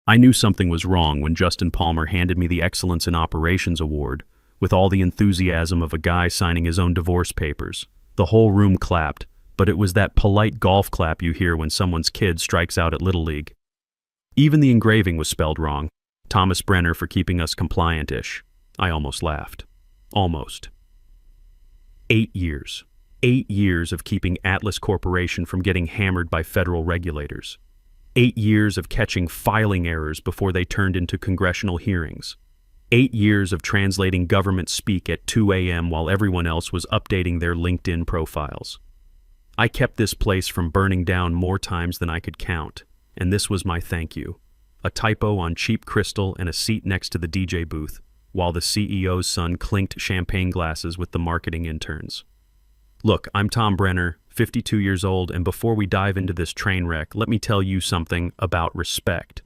I knew something was wrong when Justin Palmer handed me the Excellence in Operations Award, with all the enthusiasm of a guy signing his own divorce papers. The whole room clapped, but it was that polite golf clap you hear when someone's kid strikes out at Little League. Even the engraving was spelled wrong. Thomas Brenner for keeping us compliant-ish. I almost laughed. Almost. 8 years. 8 years of keeping Atlas Corporation from getting hammered by federal regulators. 8 years of catching filing errors before they turned into congressional hearings. 8 years of translating government speak at 2 a.m. while everyone else was updating their LinkedIn profiles. I kept this place from burning down more times than I could count, and this was my thank you. A typo on cheap crystal and a seat next to the DJ booth, while the CEO's son clinked champagne glasses with the marketing interns. Look, I'm Tom Brenner, 52 years old, and before we dive into this train wreck, let me tell you something about respect.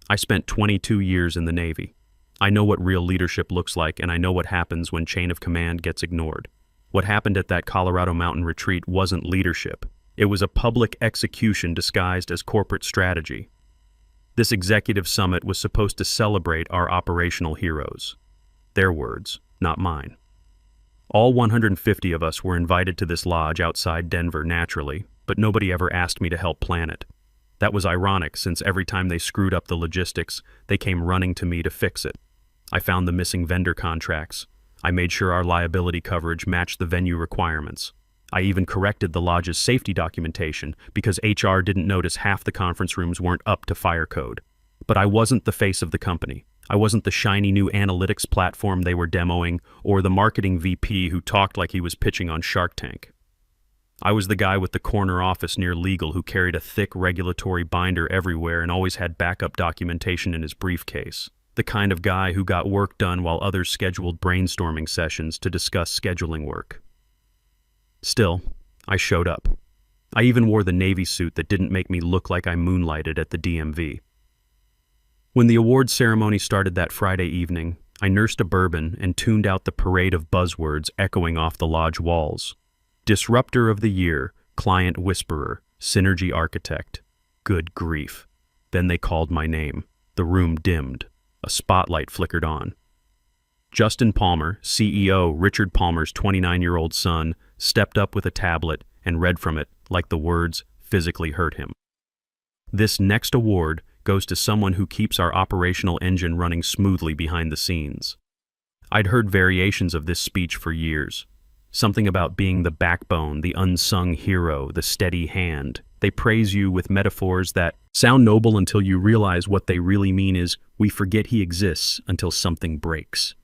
I spent 22 years in the Navy. I know what real leadership looks like, and I know what happens when chain of command gets ignored. What happened at that Colorado mountain retreat wasn't leadership. It was a public execution disguised as corporate strategy. This executive summit was supposed to celebrate our operational heroes. Their words, not mine. All 150 of us were invited to this lodge outside Denver naturally, but nobody ever asked me to help plan it. That was ironic, since every time they screwed up the logistics, they came running to me to fix it. I found the missing vendor contracts. I made sure our liability coverage matched the venue requirements. I even corrected the lodge's safety documentation because HR didn't notice half the conference rooms weren't up to fire code. But I wasn't the face of the company. I wasn't the shiny new analytics platform they were demoing or the marketing VP who talked like he was pitching on Shark Tank. I was the guy with the corner office near legal who carried a thick regulatory binder everywhere and always had backup documentation in his briefcase. The kind of guy who got work done while others scheduled brainstorming sessions to discuss scheduling work. Still, I showed up. I even wore the Navy suit that didn't make me look like I moonlighted at the DMV. When the awards ceremony started that Friday evening, I nursed a bourbon and tuned out the parade of buzzwords echoing off the lodge walls. Disruptor of the Year, Client Whisperer, Synergy Architect. Good grief. Then they called my name. The room dimmed. A spotlight flickered on. Justin Palmer, CEO Richard Palmer's 29-year-old son, stepped up with a tablet and read from it like the words physically hurt him. This next award goes to someone who keeps our operational engine running smoothly behind the scenes. I'd heard variations of this speech for years. Something about being the backbone, the unsung hero, the steady hand. They praise you with metaphors that sound noble until you realize what they really mean is, we forget he exists until something breaks.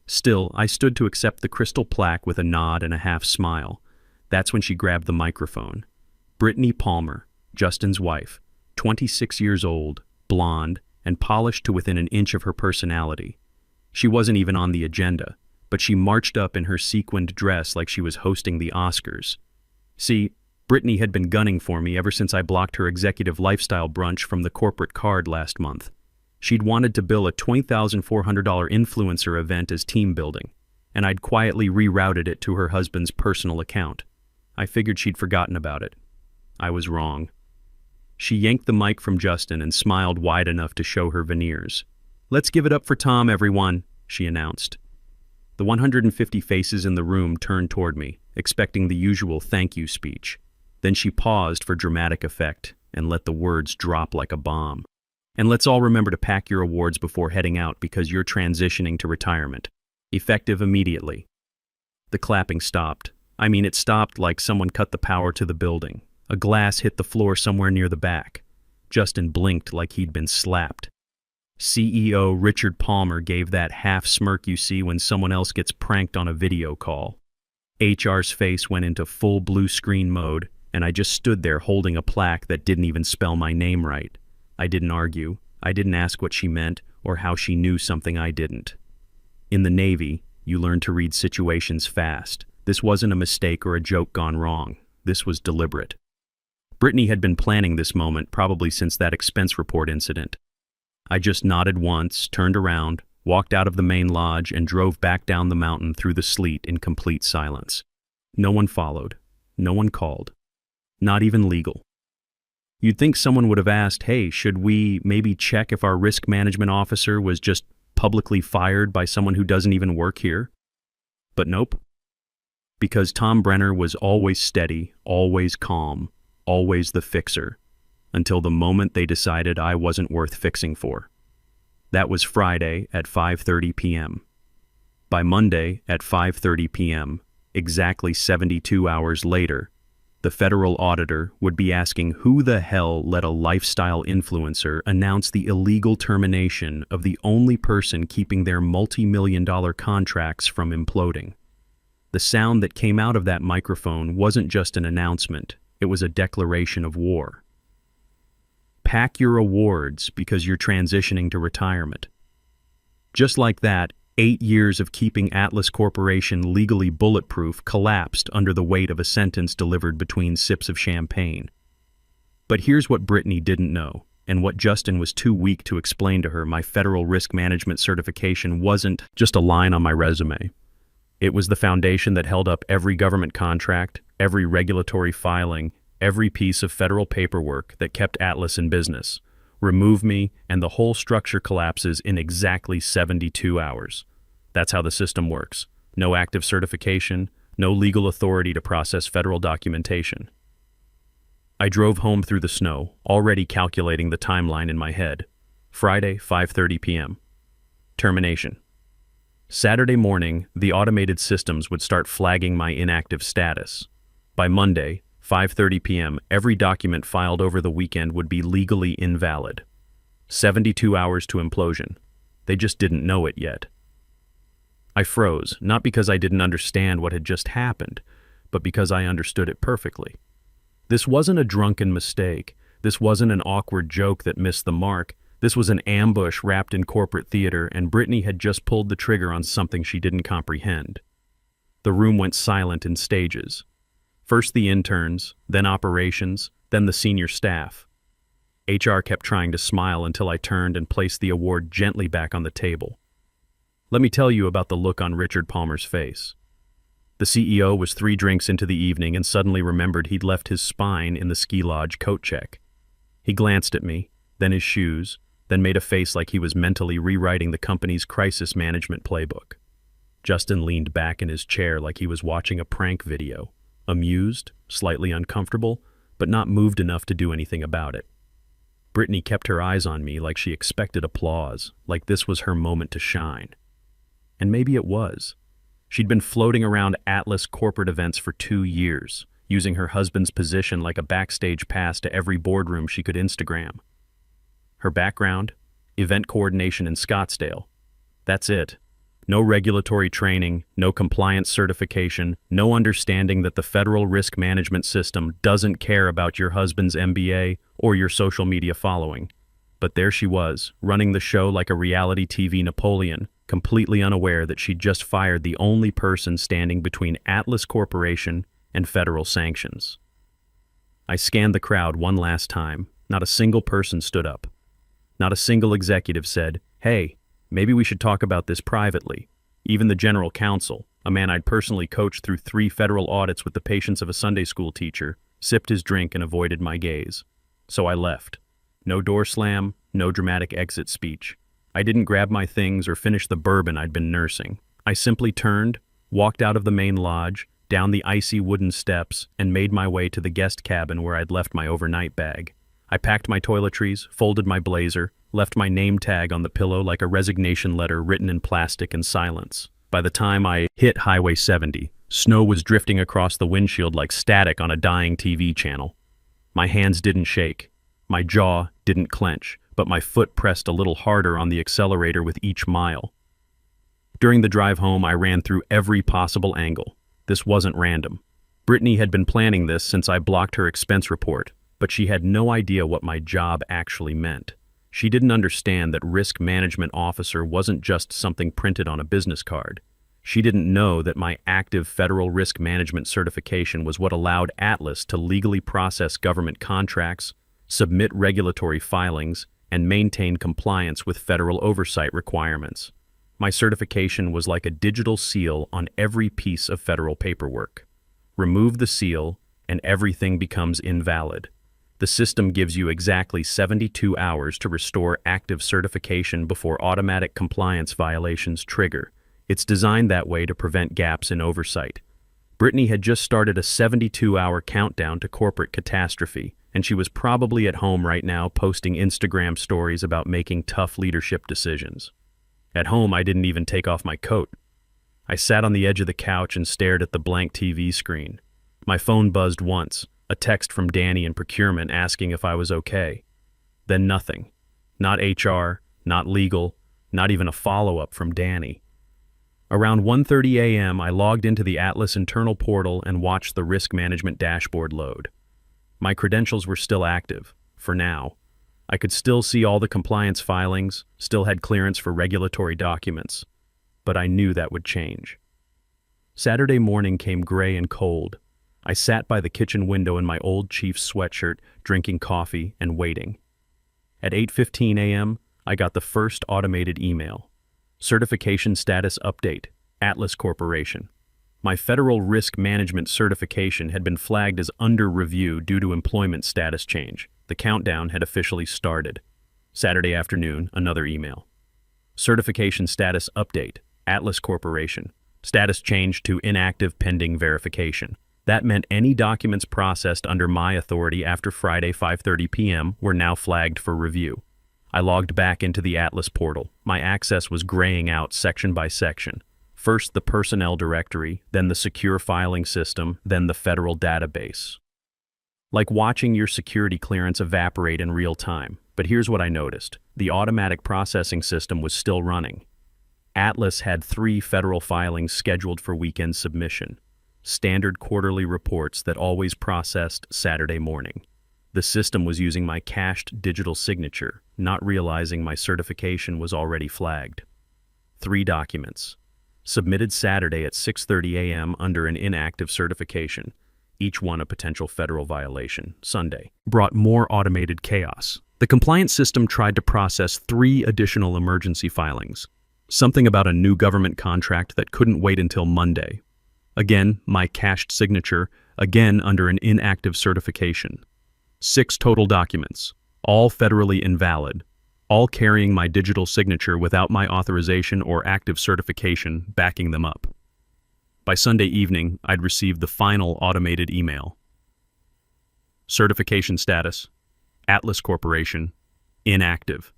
Still, I stood to accept the crystal plaque with a nod and a half smile. That's when she grabbed the microphone. Brittany Palmer, Justin's wife, 26 years old, blonde, and polished to within an inch of her personality. She wasn't even on the agenda, but she marched up in her sequined dress like she was hosting the Oscars. See, Brittany had been gunning for me ever since I blocked her executive lifestyle brunch from the corporate card last month. She'd wanted to bill a $20,400 influencer event as team building, and I'd quietly rerouted it to her husband's personal account. I figured she'd forgotten about it. I was wrong. She yanked the mic from Justin and smiled wide enough to show her veneers. "Let's give it up for Tom, everyone," she announced. The 150 faces in the room turned toward me, expecting the usual thank you speech. Then she paused for dramatic effect and let the words drop like a bomb. "And let's all remember to pack your awards before heading out because you're transitioning to retirement. Effective immediately." The clapping stopped. I mean, it stopped like someone cut the power to the building. A glass hit the floor somewhere near the back. Justin blinked like he'd been slapped. CEO Richard Palmer gave that half smirk you see when someone else gets pranked on a video call. HR's face went into full blue screen mode, and I just stood there holding a plaque that didn't even spell my name right. I didn't argue. I didn't ask what she meant or how she knew something I didn't. In the Navy, you learn to read situations fast. This wasn't a mistake or a joke gone wrong. This was deliberate. Brittany had been planning this moment probably since that expense report incident. I just nodded once, turned around, walked out of the main lodge, and drove back down the mountain through the sleet in complete silence. No one followed. No one called. Not even legal. You'd think someone would have asked, hey, should we maybe check if our risk management officer was just publicly fired by someone who doesn't even work here? But nope. Because Tom Brenner was always steady, always calm, always the fixer, until the moment they decided I wasn't worth fixing for. That was Friday at 5:30 p.m. By Monday at 5:30 p.m., exactly 72 hours later, the federal auditor would be asking who the hell let a lifestyle influencer announce the illegal termination of the only person keeping their multi-million-dollar contracts from imploding. The sound that came out of that microphone wasn't just an announcement, it was a declaration of war. Pack your awards because you're transitioning to retirement. Just like that, 8 years of keeping Atlas Corporation legally bulletproof collapsed under the weight of a sentence delivered between sips of champagne. But here's what Brittany didn't know, and what Justin was too weak to explain to her: my federal risk management certification wasn't just a line on my resume. It was the foundation that held up every government contract, every regulatory filing, every piece of federal paperwork that kept Atlas in business. Remove me, and the whole structure collapses in exactly 72 hours. That's how the system works. No active certification, no legal authority to process federal documentation. I drove home through the snow, already calculating the timeline in my head. Friday, 5:30 p.m. Termination. Saturday morning, the automated systems would start flagging my inactive status. By Monday, 5:30 p.m., every document filed over the weekend would be legally invalid. 72 hours to implosion. They just didn't know it yet. I froze, not because I didn't understand what had just happened, but because I understood it perfectly. This wasn't a drunken mistake. This wasn't an awkward joke that missed the mark. This was an ambush wrapped in corporate theater, and Brittany had just pulled the trigger on something she didn't comprehend. The room went silent in stages. First the interns, then operations, then the senior staff. HR kept trying to smile until I turned and placed the award gently back on the table. Let me tell you about the look on Richard Palmer's face. The CEO was 3 drinks into the evening and suddenly remembered he'd left his spine in the ski lodge coat check. He glanced at me, then his shoes, then made a face like he was mentally rewriting the company's crisis management playbook. Justin leaned back in his chair like he was watching a prank video. Amused, slightly uncomfortable, but not moved enough to do anything about it. Brittany kept her eyes on me like she expected applause, like this was her moment to shine. And maybe it was. She'd been floating around Atlas corporate events for 2 years, using her husband's position like a backstage pass to every boardroom she could Instagram. Her background? Event coordination in Scottsdale. That's it. No regulatory training, no compliance certification, no understanding that the federal risk management system doesn't care about your husband's MBA or your social media following. But there she was, running the show like a reality TV Napoleon, completely unaware that she'd just fired the only person standing between Atlas Corporation and federal sanctions. I scanned the crowd one last time. Not a single person stood up. Not a single executive said, "Hey, maybe we should talk about this privately." Even the general counsel, a man I'd personally coached through 3 federal audits with the patience of a Sunday school teacher, sipped his drink and avoided my gaze. So I left. No door slam, no dramatic exit speech. I didn't grab my things or finish the bourbon I'd been nursing. I simply turned, walked out of the main lodge, down the icy wooden steps, and made my way to the guest cabin where I'd left my overnight bag. I packed my toiletries, folded my blazer, left my name tag on the pillow like a resignation letter written in plastic and silence. By the time I hit Highway 70, snow was drifting across the windshield like static on a dying TV channel. My hands didn't shake. My jaw didn't clench, but my foot pressed a little harder on the accelerator with each mile. During the drive home, I ran through every possible angle. This wasn't random. Brittany had been planning this since I blocked her expense report, but she had no idea what my job actually meant. She didn't understand that risk management officer wasn't just something printed on a business card. She didn't know that my active federal risk management certification was what allowed Atlas to legally process government contracts, submit regulatory filings, and maintain compliance with federal oversight requirements. My certification was like a digital seal on every piece of federal paperwork. Remove the seal, and everything becomes invalid. The system gives you exactly 72 hours to restore active certification before automatic compliance violations trigger. It's designed that way to prevent gaps in oversight. Brittany had just started a 72-hour countdown to corporate catastrophe, and she was probably at home right now posting Instagram stories about making tough leadership decisions. At home, I didn't even take off my coat. I sat on the edge of the couch and stared at the blank TV screen. My phone buzzed once, a text from Danny in procurement asking if I was okay. Then nothing. Not HR, not legal, not even a follow-up from Danny. Around 1:30 a.m., I logged into the Atlas internal portal and watched the risk management dashboard load. My credentials were still active, for now. I could still see all the compliance filings, still had clearance for regulatory documents. But I knew that would change. Saturday morning came gray and cold. I sat by the kitchen window in my old Chiefs sweatshirt, drinking coffee and waiting. At 8:15 a.m., I got the first automated email. Certification status update, Atlas Corporation. My federal risk management certification had been flagged as under review due to employment status change. The countdown had officially started. Saturday afternoon, another email. Certification status update, Atlas Corporation. Status changed to inactive pending verification. That meant any documents processed under my authority after Friday 5:30 p.m. were now flagged for review. I logged back into the Atlas portal. My access was graying out section by section. First the personnel directory, then the secure filing system, then the federal database. Like watching your security clearance evaporate in real time. But here's what I noticed. The automatic processing system was still running. Atlas had 3 federal filings scheduled for weekend submission. Standard quarterly reports that always processed Saturday morning. The system was using my cached digital signature, not realizing my certification was already flagged. 3 documents. Submitted Saturday at 6:30 a.m. under an inactive certification, each one a potential federal violation. Sunday brought more automated chaos. The compliance system tried to process 3 additional emergency filings. Something about a new government contract that couldn't wait until Monday. Again, my cached signature, again under an inactive certification. 6 total documents, all federally invalid, all carrying my digital signature without my authorization or active certification backing them up. By Sunday evening, I'd received the final automated email. Certification status, Atlas Corporation, inactive.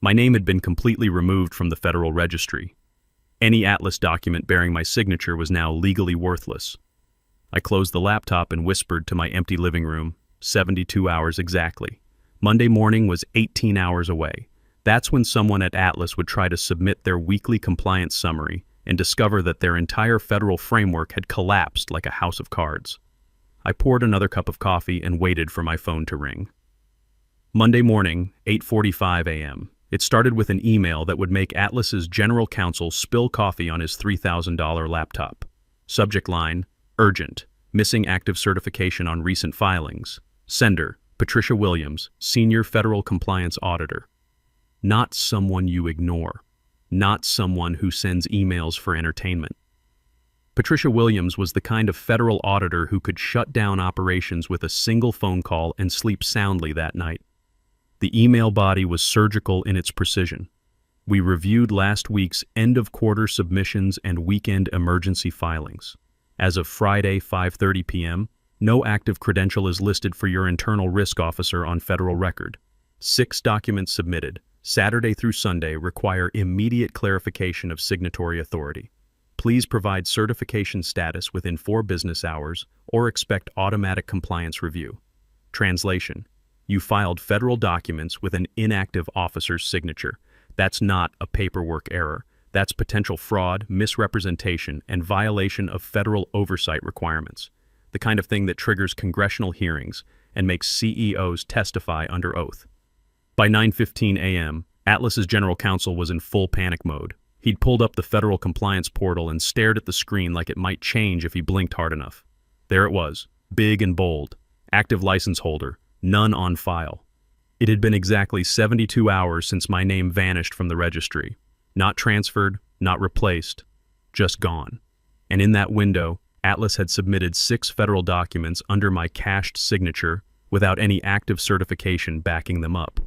My name had been completely removed from the federal registry. Any Atlas document bearing my signature was now legally worthless. I closed the laptop and whispered to my empty living room, 72 hours exactly. Monday morning was 18 hours away. That's when someone at Atlas would try to submit their weekly compliance summary and discover that their entire federal framework had collapsed like a house of cards. I poured another cup of coffee and waited for my phone to ring. Monday morning, 8:45 a.m. It started with an email that would make Atlas's general counsel spill coffee on his $3,000 laptop. Subject line, urgent, missing active certification on recent filings. Sender, Patricia Williams, Senior Federal Compliance Auditor. Not someone you ignore. Not someone who sends emails for entertainment. Patricia Williams was the kind of federal auditor who could shut down operations with a single phone call and sleep soundly that night. The email body was surgical in its precision. We reviewed last week's end-of-quarter submissions and weekend emergency filings. As of Friday, 5:30 p.m., no active credential is listed for your internal risk officer on federal record. 6 documents submitted, Saturday through Sunday, require immediate clarification of signatory authority. Please provide certification status within 4 business hours or expect automatic compliance review. Translation: you filed federal documents with an inactive officer's signature. That's not a paperwork error. That's potential fraud, misrepresentation, and violation of federal oversight requirements. The kind of thing that triggers congressional hearings and makes CEOs testify under oath. By 9:15 a.m., Atlas's general counsel was in full panic mode. He'd pulled up the federal compliance portal and stared at the screen like it might change if he blinked hard enough. There it was, big and bold. Active license holder, none on file. It had been exactly 72 hours since my name vanished from the registry. Not transferred, not replaced, just gone. And in that window, Atlas had submitted 6 federal documents under my cached signature without any active certification backing them up.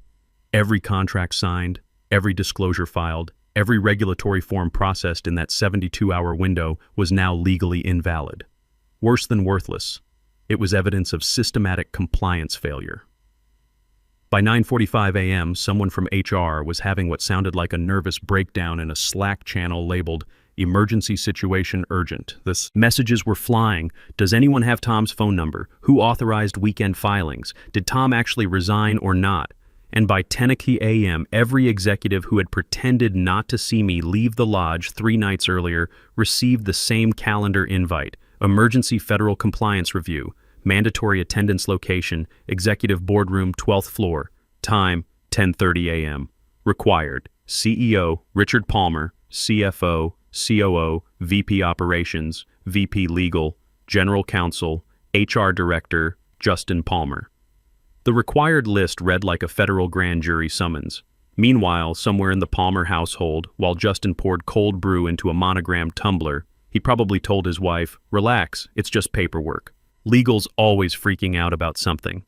Every contract signed, every disclosure filed, every regulatory form processed in that 72-hour window was now legally invalid. Worse than worthless, it was evidence of systematic compliance failure. By 9:45 a.m., someone from HR was having what sounded like a nervous breakdown in a Slack channel labeled "Emergency Situation Urgent." The messages were flying. Does anyone have Tom's phone number? Who authorized weekend filings? Did Tom actually resign or not? And by 10 a.m., every executive who had pretended not to see me leave the lodge 3 nights earlier received the same calendar invite: emergency federal compliance review, mandatory attendance location, executive boardroom, 12th floor, time 10:30 a.m. Required: CEO Richard Palmer, CFO, COO, VP Operations, VP Legal, General Counsel, HR Director Justin Palmer. The required list read like a federal grand jury summons. Meanwhile, somewhere in the Palmer household, while Justin poured cold brew into a monogrammed tumbler, he probably told his wife, "Relax, it's just paperwork." Legal's always freaking out about something.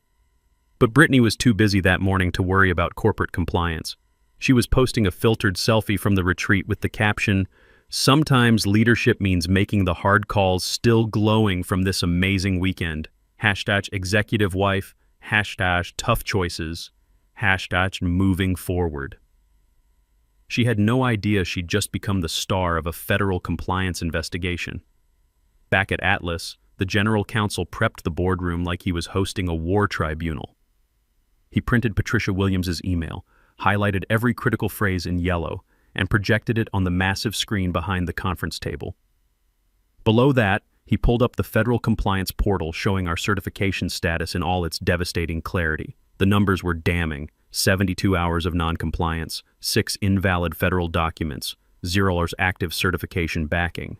But Brittany was too busy that morning to worry about corporate compliance. She was posting a filtered selfie from the retreat with the caption, "Sometimes leadership means making the hard calls, still glowing from this amazing weekend. #executive wife, #tough choices, #moving forward." She had no idea she'd just become the star of a federal compliance investigation. Back at Atlas, the general counsel prepped the boardroom like he was hosting a war tribunal. He printed Patricia Williams's email, highlighted every critical phrase in yellow, and projected it on the massive screen behind the conference table. Below that, he pulled up the federal compliance portal showing our certification status in all its devastating clarity. The numbers were damning: 72 hours of non-compliance, 6 invalid federal documents, 0 active certification backing.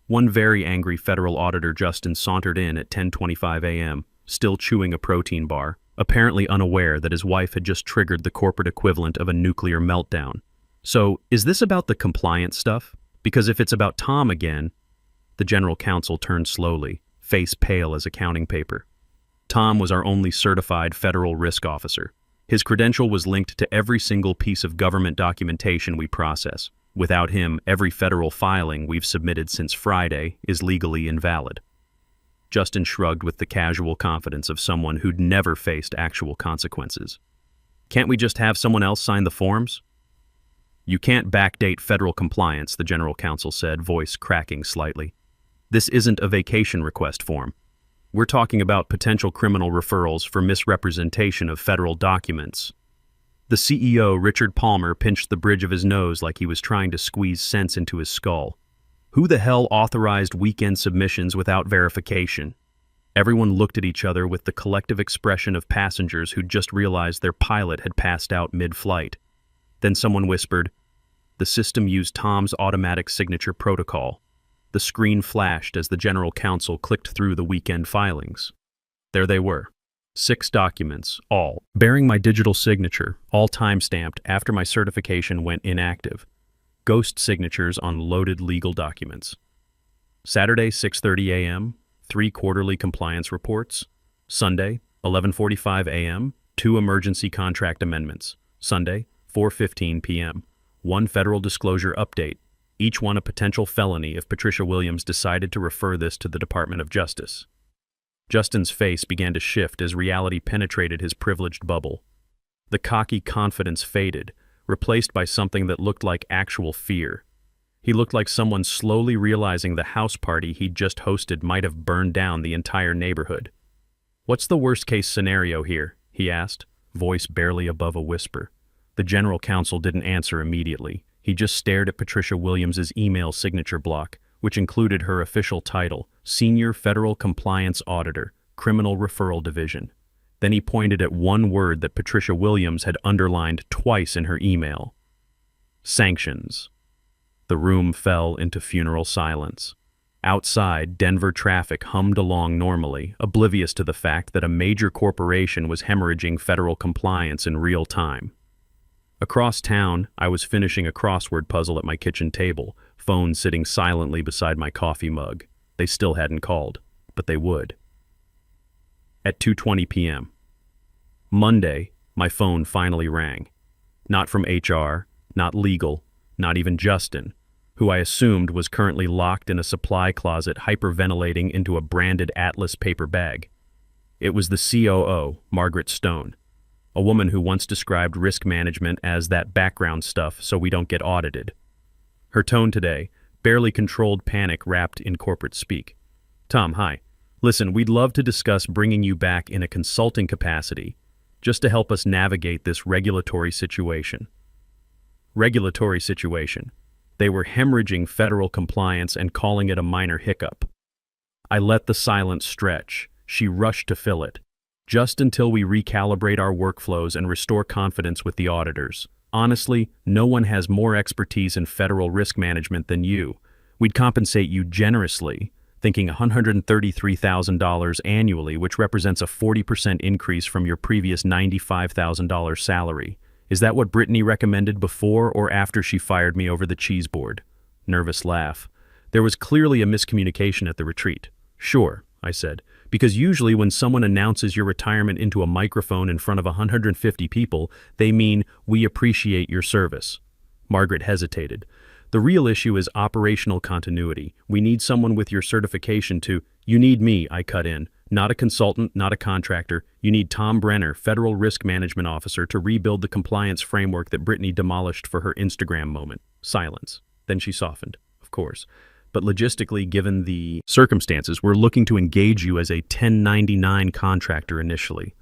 One very angry federal auditor, Justin, sauntered in at 10:25 a.m., still chewing a protein bar, apparently unaware that his wife had just triggered the corporate equivalent of a nuclear meltdown. So, is this about the compliance stuff? Because if it's about Tom again... The general counsel turned slowly, face pale as accounting paper. Tom was our only certified federal risk officer. His credential was linked to every single piece of government documentation we process. Without him, every federal filing we've submitted since Friday is legally invalid. Justin shrugged with the casual confidence of someone who'd never faced actual consequences. "Can't we just have someone else sign the forms?" "You can't backdate federal compliance," the general counsel said, voice cracking slightly. "This isn't a vacation request form. We're talking about potential criminal referrals for misrepresentation of federal documents." The CEO, Richard Palmer, pinched the bridge of his nose like he was trying to squeeze sense into his skull. Who the hell authorized weekend submissions without verification? Everyone looked at each other with the collective expression of passengers who'd just realized their pilot had passed out mid-flight. Then someone whispered, "The system used Tom's automatic signature protocol." The screen flashed as the general counsel clicked through the weekend filings. There they were. 6 documents, all bearing my digital signature, all time-stamped after my certification went inactive. Ghost signatures on loaded legal documents. Saturday, 6:30 a.m., 3 quarterly compliance reports. Sunday, 11:45 a.m., 2 emergency contract amendments. Sunday, 4:15 p.m., 1 federal disclosure update, each one a potential felony if Patricia Williams decided to refer this to the Department of Justice. Justin's face began to shift as reality penetrated his privileged bubble. The cocky confidence faded, replaced by something that looked like actual fear. He looked like someone slowly realizing the house party he'd just hosted might have burned down the entire neighborhood. "What's the worst-case scenario here?" he asked, voice barely above a whisper. The general counsel didn't answer immediately. He just stared at Patricia Williams's email signature block, which included her official title, Senior Federal Compliance Auditor, Criminal Referral Division. Then he pointed at one word that Patricia Williams had underlined twice in her email. Sanctions. The room fell into funeral silence. Outside, Denver traffic hummed along normally, oblivious to the fact that a major corporation was hemorrhaging federal compliance in real time. Across town, I was finishing a crossword puzzle at my kitchen table, phone sitting silently beside my coffee mug. They still hadn't called, but they would. At 2:20 p.m., Monday, my phone finally rang. Not from HR, not legal, not even Justin, who I assumed was currently locked in a supply closet hyperventilating into a branded Atlas paper bag. It was the COO, Margaret Stone, a woman who once described risk management as that background stuff so we don't get audited. Her tone today, barely controlled panic wrapped in corporate speak. Tom, hi. Listen, we'd love to discuss bringing you back in a consulting capacity, just to help us navigate this regulatory situation. Regulatory situation. They were hemorrhaging federal compliance and calling it a minor hiccup. I let the silence stretch. She rushed to fill it. Just until we recalibrate our workflows and restore confidence with the auditors. Honestly, no one has more expertise in federal risk management than you. We'd compensate you generously, thinking $133,000 annually, which represents a 40% increase from your previous $95,000 salary. Is that what Brittany recommended before or after she fired me over the cheese board? Nervous laugh. There was clearly a miscommunication at the retreat. Sure, I said, because usually when someone announces your retirement into a microphone in front of 150 people, they mean, we appreciate your service. Margaret hesitated. The real issue is operational continuity. We need someone with your certification to— You need me, I cut in. Not a consultant, not a contractor. You need Tom Brenner, Federal Risk Management Officer, to rebuild the compliance framework that Brittany demolished for her Instagram moment. Silence. Then she softened, of course. But logistically, given the circumstances, we're looking to engage you as a 1099 contractor initially.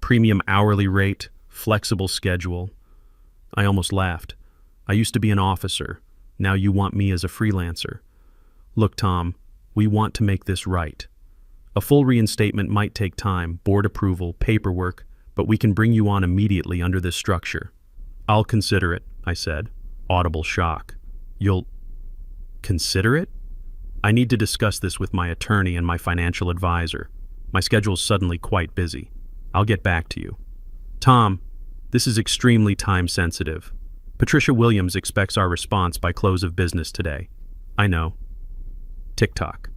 Premium hourly rate, flexible schedule. I almost laughed. I used to be an officer. Now you want me as a freelancer. Look, Tom, we want to make this right. A full reinstatement might take time, board approval, paperwork, but we can bring you on immediately under this structure. I'll consider it, I said. Audible shock. You'll consider it? I need to discuss this with my attorney and my financial advisor. My schedule's suddenly quite busy. I'll get back to you. Tom, this is extremely time-sensitive. Patricia Williams expects our response by close of business today. I know. Tick-tock.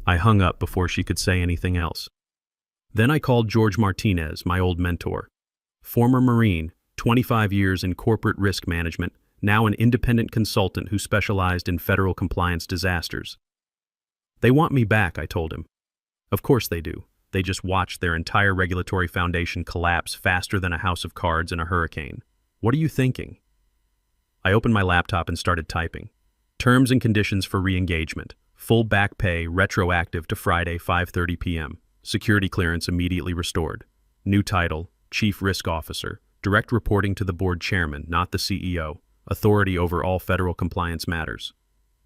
I hung up before she could say anything else. Then I called George Martinez, my old mentor. Former Marine, 25 years in corporate risk management, now an independent consultant who specialized in federal compliance disasters. They want me back, I told him. Of course they do. They just watched their entire regulatory foundation collapse faster than a house of cards in a hurricane. What are you thinking? I opened my laptop and started typing. Terms and conditions for re-engagement. Full back pay, retroactive to Friday, 5:30 p.m. Security clearance immediately restored. New title, Chief Risk Officer. Direct reporting to the board chairman, not the CEO. Authority over all federal compliance matters.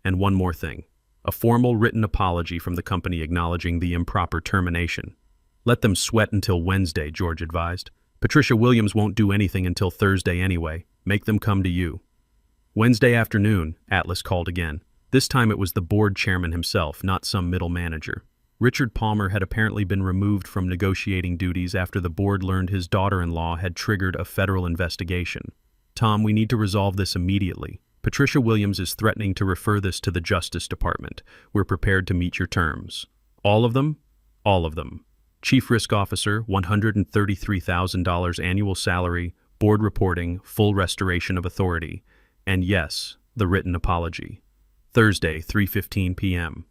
And one more thing. A formal written apology from the company acknowledging the improper termination. Let them sweat until Wednesday, George advised. Patricia Williams won't do anything until Thursday anyway. Make them come to you. Wednesday afternoon, Atlas called again. This time it was the board chairman himself, not some middle manager. Richard Palmer had apparently been removed from negotiating duties after the board learned his daughter-in-law had triggered a federal investigation. Tom, we need to resolve this immediately. Patricia Williams is threatening to refer this to the Justice Department. We're prepared to meet your terms. All of them? All of them. Chief Risk Officer, $133,000 annual salary, board reporting, full restoration of authority. And yes, the written apology. Thursday, 3:15 p.m.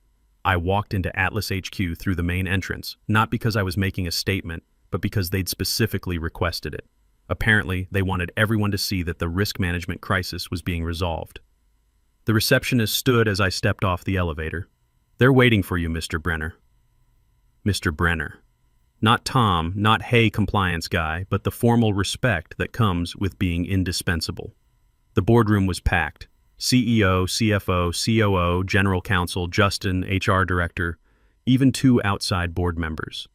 I walked into Atlas HQ through the main entrance, not because I was making a statement, but because they'd specifically requested it. Apparently, they wanted everyone to see that the risk management crisis was being resolved. The receptionist stood as I stepped off the elevator. They're waiting for you, Mr. Brenner. Mr. Brenner. Not Tom, not hey compliance guy, but the formal respect that comes with being indispensable. The boardroom was packed. CEO, CFO, COO, General Counsel, Justin, HR Director, even 2 outside board members.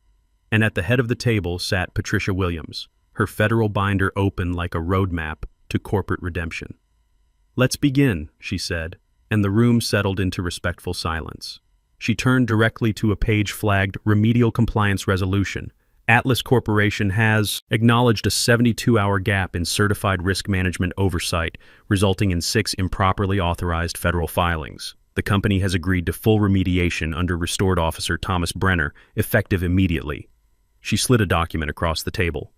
And at the head of the table sat Patricia Williams, her federal binder open like a roadmap to corporate redemption. Let's begin, she said, and the room settled into respectful silence. She turned directly to a page flagged Remedial Compliance Resolution. Atlas Corporation has acknowledged a 72-hour gap in certified risk management oversight, resulting in 6 improperly authorized federal filings. The company has agreed to full remediation under Restored Officer Thomas Brenner, effective immediately. She slid a document across the table.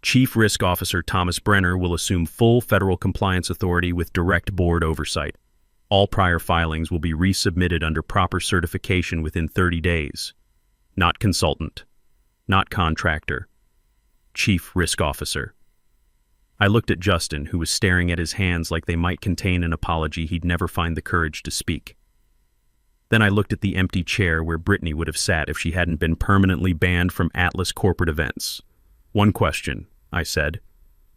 Chief Risk Officer Thomas Brenner will assume full federal compliance authority with direct board oversight. All prior filings will be resubmitted under proper certification within 30 days. Not consultant. Not contractor. Chief Risk Officer. I looked at Justin, who was staring at his hands like they might contain an apology he'd never find the courage to speak. Then I looked at the empty chair where Brittany would have sat if she hadn't been permanently banned from Atlas corporate events. One question, I said.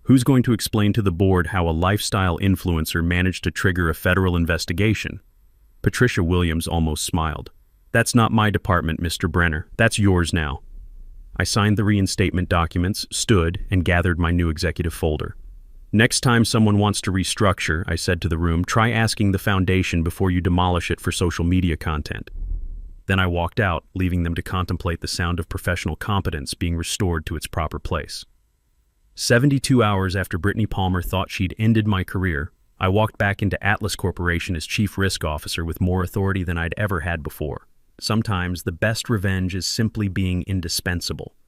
Who's going to explain to the board how a lifestyle influencer managed to trigger a federal investigation? Patricia Williams almost smiled. That's not my department, Mr. Brenner. That's yours now. I signed the reinstatement documents, stood, and gathered my new executive folder. Next time someone wants to restructure, I said to the room, try asking the foundation before you demolish it for social media content. Then I walked out, leaving them to contemplate the sound of professional competence being restored to its proper place. 72 hours after Brittany Palmer thought she'd ended my career, I walked back into Atlas Corporation as Chief Risk Officer with more authority than I'd ever had before. Sometimes the best revenge is simply being indispensable.